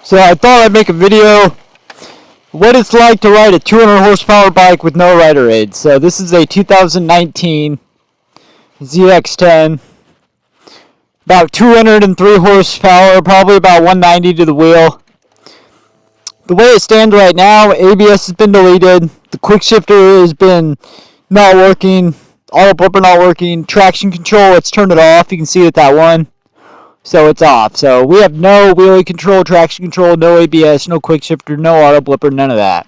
So I thought I'd make a video what it's like to ride a 200 horsepower bike with no rider aid. So this is a 2019 ZX10, about 203 horsepower, probably about 190 to the wheel. The way it stands right now, ABS has been deleted, the quick shifter has been not working, auto blipper not working, traction control, let's turn it off. You can see it, that one. So it's off. So we have no wheelie control, traction control, no ABS, no quick shifter, no auto blipper, none of that.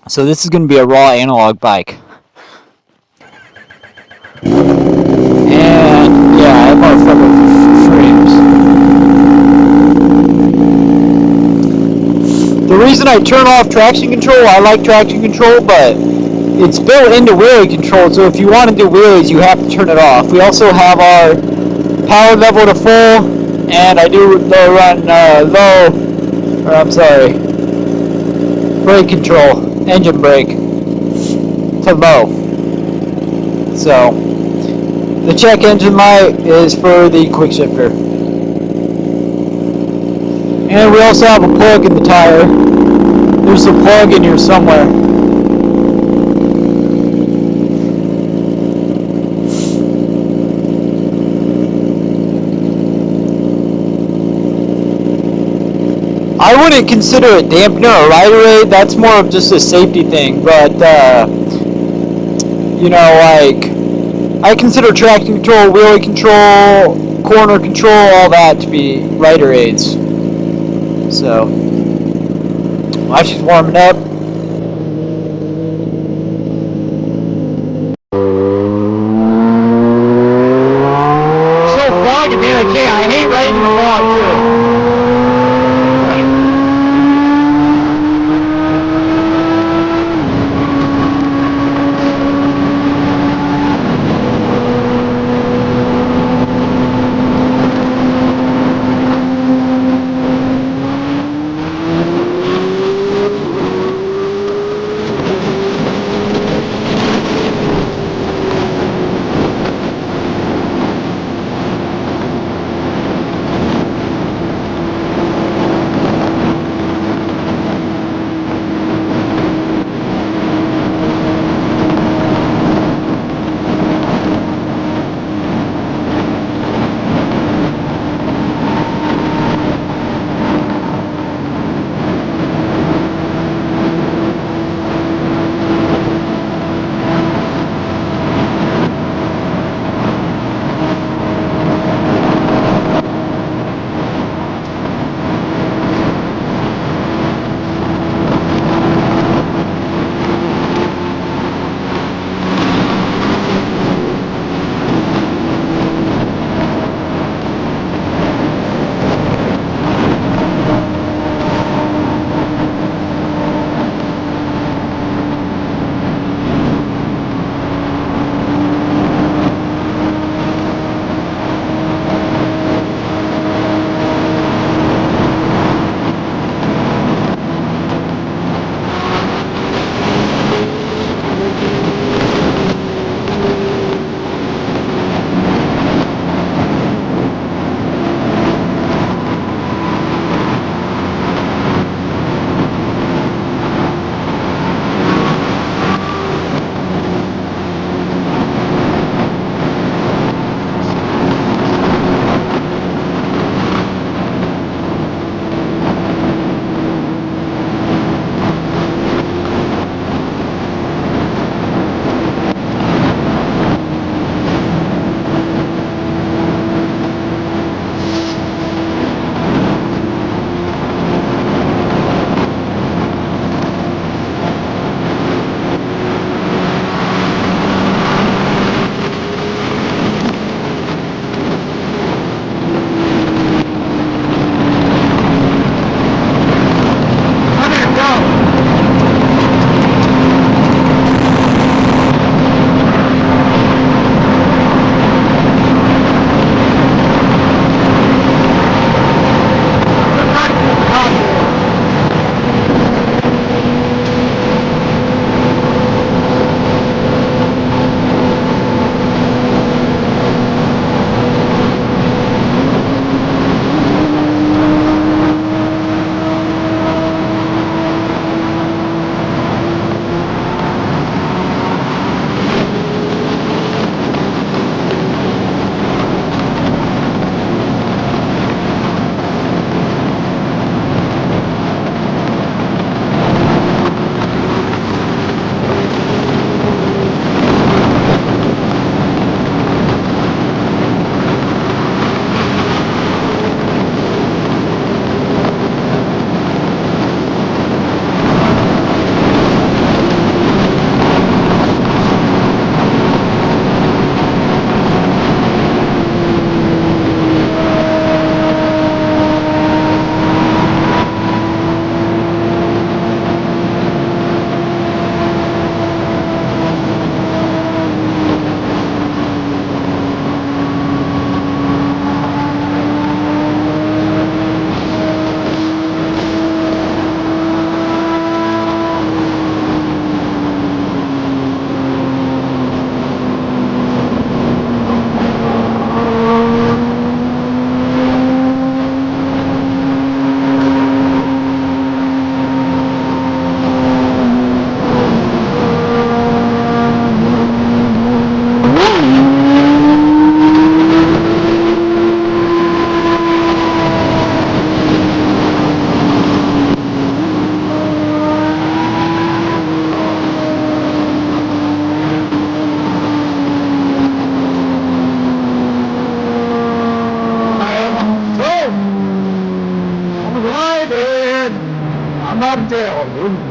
So this is going to be a raw analog bike. And yeah, that motherfucker screams. The reason I turn off traction control, I like traction control, but it's built into wheelie control, so if you want to do wheelies, you have to turn it off. We also have our power level to full, and I do run brake control, engine brake to low. So the check engine light is for the quick shifter. And we also have a plug in the tire. There's a plug in here somewhere. I wouldn't consider it dampener or rider aid, that's more of just a safety thing, but you know, like, I consider traction control, wheelie control, corner control, all that to be rider aids. So, while she's warming up, so foggy, man, I hate riding in the fog too. top down.